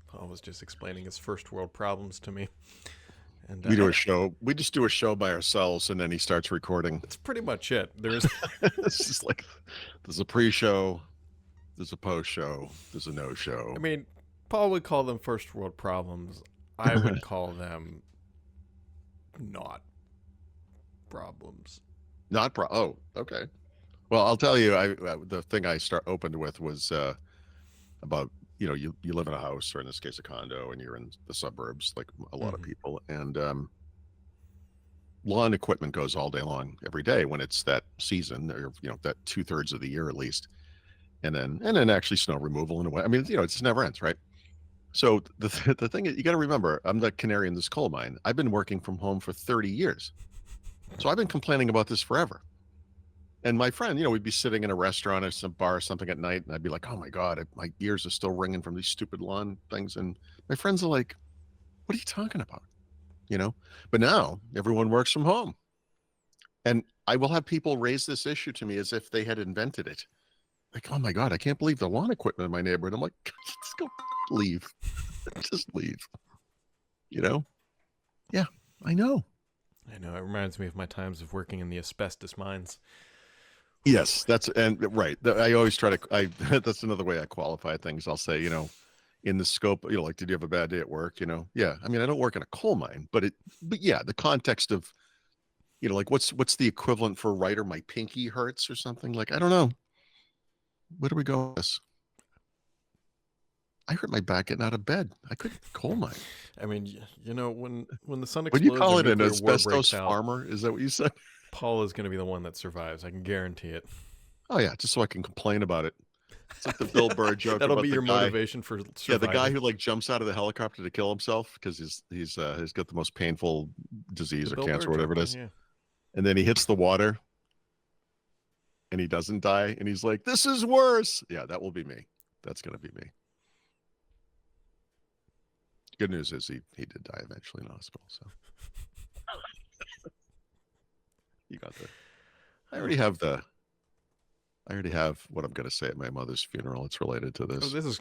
Paul was just explaining his first world problems to me. And We do a show. We just do a show by ourselves, and then he starts recording. that's pretty much it. There's It's just like there's a pre-show, there's a post-show, there's a no-show. I mean, Paul would call them first world problems. I would call them not problems. Not pro. Oh, okay. Well, I'll tell you. The thing I opened with was about you live in a house, or in this case a condo, and you're in the suburbs like a lot of people, and lawn equipment goes all day long every day when it's that season, or that 2/3 of the year at least, and then actually snow removal in a way. I mean, it just never ends, right? So the thing is, you got to remember, I'm the canary in this coal mine. I've been working from home for 30 years, so I've been complaining about this forever. And my friend, we'd be sitting in a restaurant or some bar or something at night, and I'd be like, "Oh my God, my ears are still ringing from these stupid lawn things." And my friends are like, "What are you talking about?" But now everyone works from home, and I will have people raise this issue to me as if they had invented it. Like, "Oh my God, I can't believe the lawn equipment in my neighborhood." I'm like, "Just go leave, just leave." Yeah, I know. I know. It reminds me of my times of working in the asbestos mines. Yes, right. I always try to. That's another way I qualify things. I'll say, in the scope, like, did you have a bad day at work? Yeah. I mean, I don't work in a coal mine, but yeah, the context of, like, what's the equivalent for writer? My pinky hurts or something. Like, I don't know. Where do we go with this? I hurt my back getting out of bed. I couldn't coal mine. I mean, when the sun Would explodes, you call it an nuclear war asbestos breaks out, farmer? Is that what you said? Paul is going to be the one that survives. I can guarantee it. Oh yeah, just so I can complain about it. It's like the Bill Burr joke. That'll about be the your guy, motivation for surviving. Yeah, the guy who like jumps out of the helicopter to kill himself because he's got the most painful disease or cancer or whatever it is, yeah. And then he hits the water, and he doesn't die, and he's like, "This is worse." Yeah, that will be me. That's gonna be me. Good news is he did die eventually in hospital. So you got the. I already have what I'm going to say at my mother's funeral. It's related to this. Oh, this is.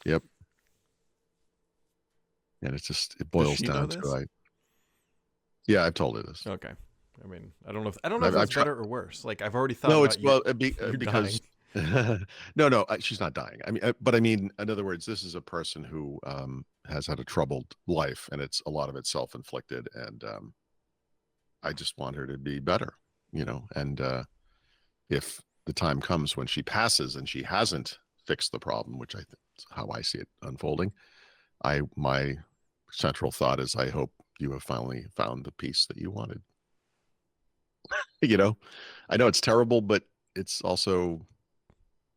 Yep. And it boils down to Yeah, I've told her this. Okay. I mean, I don't know if it's better or worse. Like, I've already thought. No, about because no, she's not dying. I mean, but I mean, in other words, this is a person who has had a troubled life, and a lot of it self-inflicted, and I just want her to be better, and if the time comes when she passes and she hasn't fixed the problem, which I think is how I see it unfolding, my central thought is, I hope you have finally found the peace that you wanted. I know it's terrible, but it's also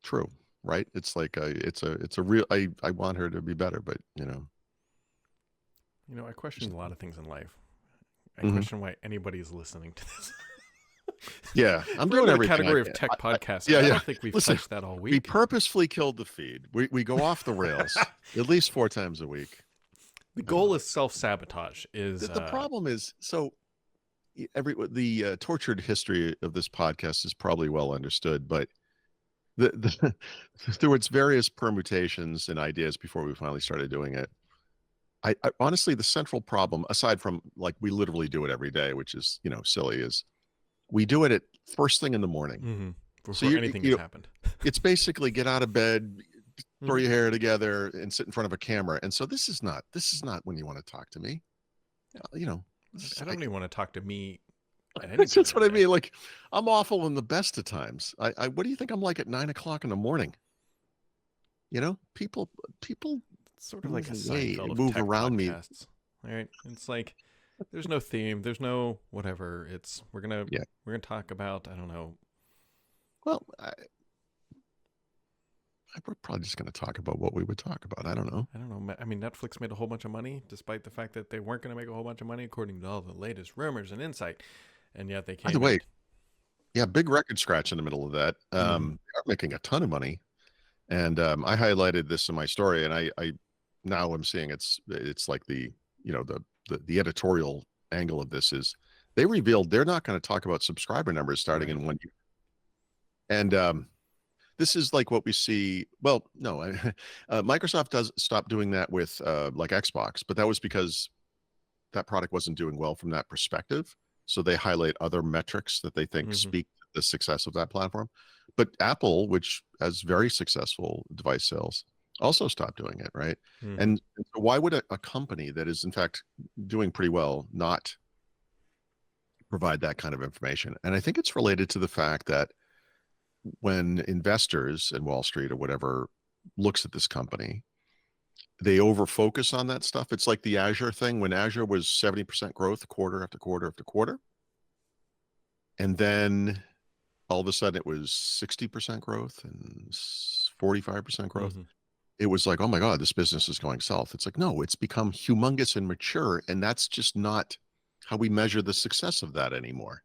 true, right? It's like it's a real. I want her to be better, but I question a lot of things in life. I question why anybody is listening to this. Yeah, I'm doing everything. The category of tech podcasts. Yeah, I don't think we've touched that all week. We purposefully killed the feed. We go off the rails at least 4 times a week. The goal is self-sabotage. The problem is, so the tortured history of this podcast is probably well understood, but through its various permutations and ideas before we finally started doing it, I honestly, the central problem, aside from like we literally do it every day, which is silly, is we do it at first thing in the morning. Before anything has happened. It's basically get out of bed, throw your hair together, and sit in front of a camera. And so this is not when you want to talk to me. I don't even want to talk to me. That's what I mean. Like, I'm awful in the best of times. What do you think I'm like at 9 o'clock in the morning? People sort of like a Seinfeld of move tech around podcasts. Me. All right, it's like there's no theme, there's no whatever. It's we're gonna talk about, I don't know. Well, we're probably just going to talk about what we would talk about. I don't know. I mean, Netflix made a whole bunch of money, despite the fact that they weren't going to make a whole bunch of money, according to all the latest rumors and insight. And yet they came. By the way, yeah, big record scratch in the middle of that. They are making a ton of money, and I highlighted this in my story, and I now I'm seeing it's like the the editorial angle of this is they revealed they're not going to talk about subscriber numbers starting Right. in 1 year. And this is like what we see. Well, no, Microsoft does stop doing that with like Xbox, but that was because that product wasn't doing well from that perspective. So they highlight other metrics that they think Mhm. speak to the success of that platform. But Apple, which has very successful device sales, also stopped doing it, right? Mhm. And so why would a company that is in fact doing pretty well not provide that kind of information? And I think it's related to the fact that when investors in Wall Street or whatever looks at this company, they over focus on that stuff. It's like the Azure thing when Azure was 70% growth quarter after quarter after quarter. And then all of a sudden it was 60% growth and 45% growth. Mhm. It was like, oh my God, this business is going south. It's like, no, it's become humongous and mature. And that's just not how we measure the success of that anymore.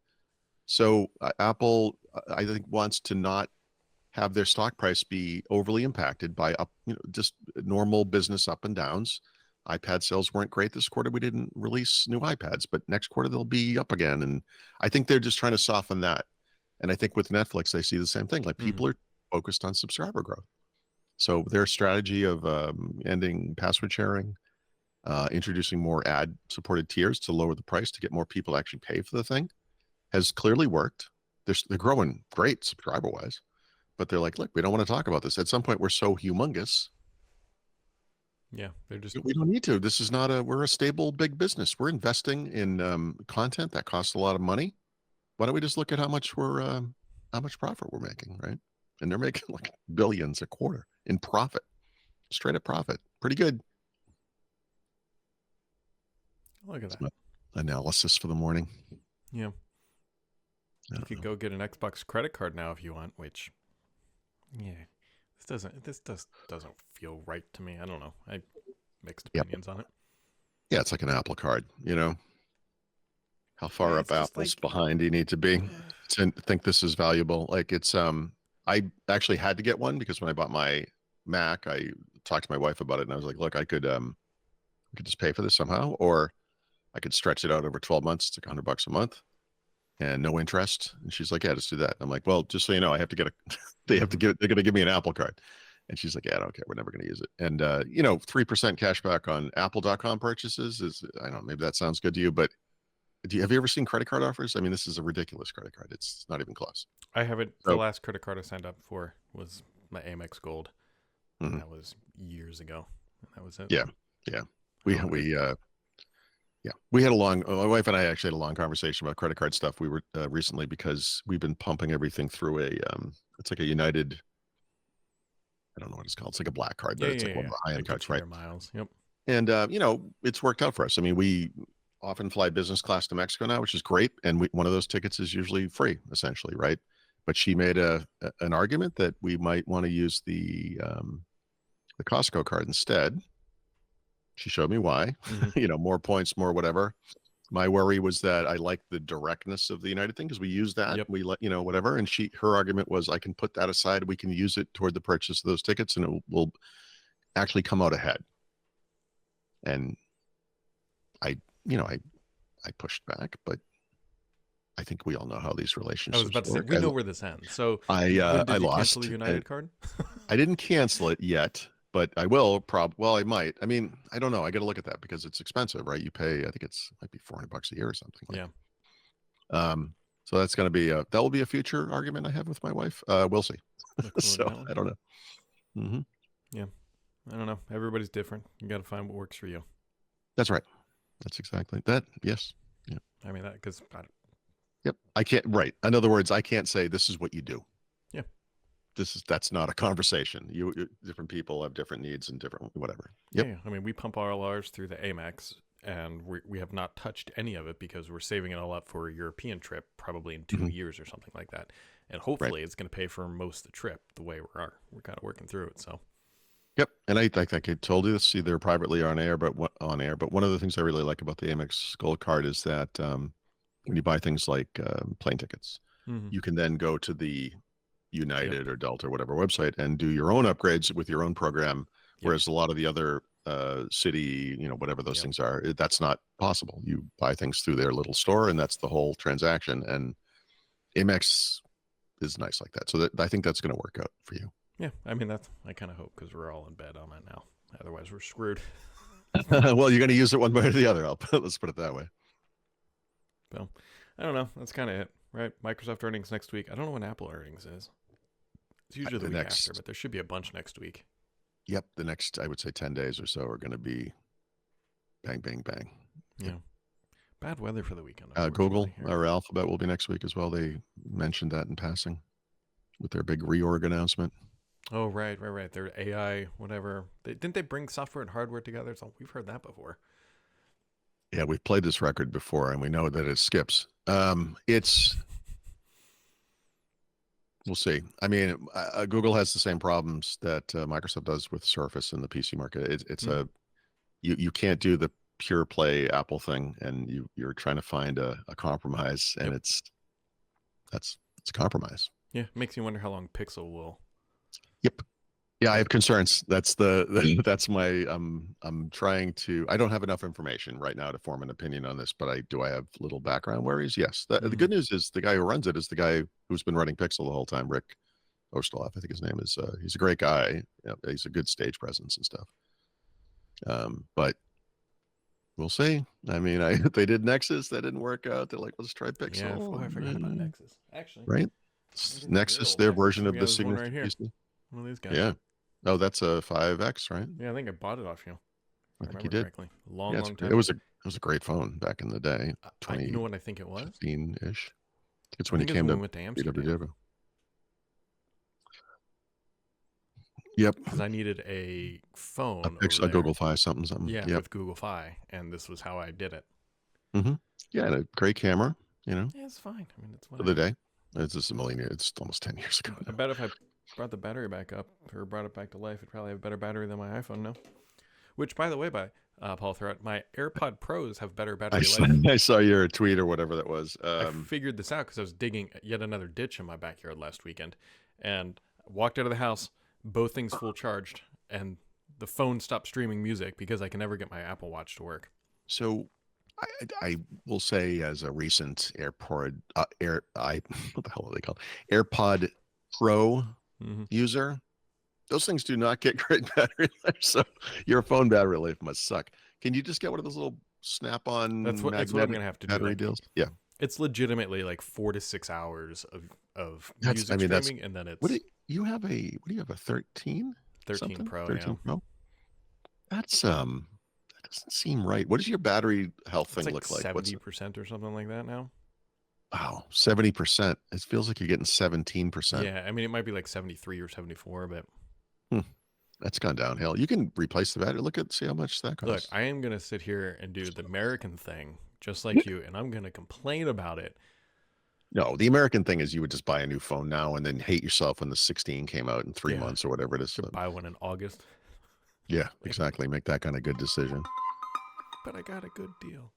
So Apple, I think, wants to not have their stock price be overly impacted by just normal business up and downs. iPad sales weren't great this quarter. We didn't release new iPads, but next quarter they'll be up again. And I think they're just trying to soften that. And I think with Netflix, they see the same thing. Like Mhm. people are focused on subscriber growth. So their strategy of ending password sharing, introducing more ad supported tiers to lower the price to get more people to actually pay for the thing has clearly worked. They're growing great subscriber wise, but they're like, look, we don't want to talk about this. At some point, we're so humongous. Yeah, they're just We don't need to. This is not we're a stable, big business. We're investing in content that costs a lot of money. Why don't we just look at how much profit we're making, right? And they're making like billions a quarter in profit, straight up profit. Pretty good. look at That's that. my analysis for the morning. Yeah. I You don't could know. go get an Xbox credit card now if you want, which yeah. This doesn't feel right to me. I don't know. I mixed Yeah, opinions on it. yeah, it's like an Apple card. How Yeah, far up it's just Apple's like behind do you need to be to think this is valuable? Like I actually had to get one because when I bought my Mac, I talked to my wife about it and I was like, look, I could just pay for this somehow, or I could stretch it out over 12 months. It's like $100 a month and no interest. And she's like, yeah, just do that. I'm like, well, just so you know, I have to get Mhm. they're going to give me an Apple card. And she's like, yeah, I don't care. We're never going to use it. And, 3% cash back on apple.com purchases is, I don't know, maybe that sounds good to you, but have you ever seen credit card offers? I mean, this is a ridiculous credit card. It's not even close. I haven't. The So, last credit card I signed up for was my Amex Gold, and mhm. that was years ago. And that was it. Yeah, yeah. I We, don't. we, uh, yeah, we had my wife and I actually had a long conversation about credit card stuff. We were recently because we've been pumping everything through it's like a United, I don't know what it's called. It's like a black card, Yeah, but it's yeah, like yeah, one of yeah. the high That end cards, gets you right? your miles. Yep. And, it's worked out for us. I mean, we often fly business class to Mexico now, which is great. And one of those tickets is usually free, essentially, right? But she made an argument that we might want to use the Costco card instead. She showed me why, Hmm. more points, more whatever. My worry was that I like the directness of the United thing because we use that, Yep. we let, whatever. And her argument was, I can put that aside. We can use it toward the purchase of those tickets and it will actually come out ahead. And I, I pushed back, but I think we all know how these I was relationships about to say work. we know where this ends. So when I did you cancel lost. your United card? I didn't cancel it yet, but I will well, I might. I mean, I don't know. I got to look at that because it's expensive, right? You pay, I think might be $400 a year or something like Yeah. that. So that's going to be that will be a future argument I have with my wife. We'll see. Look forward to So that one. I don't know. Hmm. Yeah. I don't know. Everybody's different. You got to find what works for you. That's right. That's exactly that. Yes. Yeah. I mean, that because Yep. I can't. Right. In other words, I can't say this is what you do. yeah. That's not a conversation. Different people have different needs and different whatever. Yeah, Yep. yeah. I mean, we pump all ours through the Amex, and we have not touched any of it because we're saving it all up for a European trip, probably in 2 years or something like that. And Right. hopefully, it's going to pay for most of the trip the way we're kind of working through it. So Yep. And I think I told you this either privately or on air. But one of the things I really like about the Amex Gold Card is that when you buy things like plane tickets, mm-hmm. you can then go to the Yep. United or Delta or whatever website and do your own upgrades with your own program. Yep. Whereas a lot of the other City, whatever those Yep. things are. That's not possible. You buy things through their little store, and that's the whole transaction. And Amex is nice like that. So I think that's going to work out for you. Yeah, I mean I kind of hope, because we're all in bed on it now. Otherwise, we're screwed. Well, you're going to use it one way or the other. Let's put it that way. So, I don't know. That's kind of it, right? Microsoft earnings next week. I don't know when Apple earnings is. It's usually the week after, but there should be a bunch next week. Yep, the next, I would say, 10 days or so are going to be bang, bang, bang. Yeah. Bad weather for the weekend. Google or Alphabet will be next week as well. They mentioned that in passing with their big reorg announcement. Oh, right. Their AI, whatever. Didn't they bring software and hardware together? So we've heard that before. Yeah, we've played this record before, and we know that it skips. We'll see. I mean, Google has the same problems that Microsoft does with Surface in the PC market. You can't do the pure play Apple thing, and you're trying to find a compromise, and it's a compromise. Yeah, makes you wonder how long Pixel will. Yep. Yeah, I have concerns. That's my I'm trying to. I don't have enough information right now to form an opinion on this, but I have little background worries. Yes. The good news is the guy who runs it is the guy who's been running Pixel the whole time, Rick Osterloff, I think his name is. He's a great guy. He's a good stage presence and stuff. But we'll see. I mean, they did Nexus, that didn't work out. They're like, let's try Pixel. Yeah, I forgot about Nexus. Actually, right? Nexus, their version of the signature PC. One of these guys. Yeah. Oh, that's a 5X, right? Yeah, I think I bought it off you. I think you did. Correctly. Long time. It was a great phone back in the day. You know what I think it was? 15-ish. It's when it came to Amsterdam. Yep. Because I needed a phone. A Google Fi something. Yeah, with Google Fi, and this was how I did it. Mm-hmm. Yeah, and a great camera. Yeah, it's fine. I mean, it's for the day. It's just it's almost 10 years ago. I bet if I brought the battery back up or brought it back to life, it'd probably have a better battery than my iPhone now. Which, by the way, Paul Thurrott, my AirPod Pros have better battery life. I saw your tweet or whatever that was. I figured this out because I was digging yet another ditch in my backyard last weekend, and walked out of the house, both things full charged, and the phone stopped streaming music because I can never get my Apple Watch to work. So I will say, as a recent AirPod, what the hell are they called? AirPod Pro user, those things do not get great battery life. So your phone battery life must suck. Can you just get one of those little snap-on? That's what I'm gonna have to do. Battery deals. Yeah, it's legitimately like 4 to 6 hours of music streaming, and then it's. What do you have? A 13? 13 Pro. 13 Pro. That's that doesn't seem right. What does your battery health thing look like? 70% or something like that now. Wow, 70%. It feels like you're getting 17%. Yeah, I mean, it might be like 73 or 74, but that's gone downhill. You can replace the battery. See how much that costs. Look, I am going to sit here and do the American thing, just like you, and I'm going to complain about it. No, the American thing is you would just buy a new phone now and then hate yourself when the 16 came out in 3 months or whatever it is. Buy one in August. Yeah, exactly. Make that kind of good decision. But I got a good deal.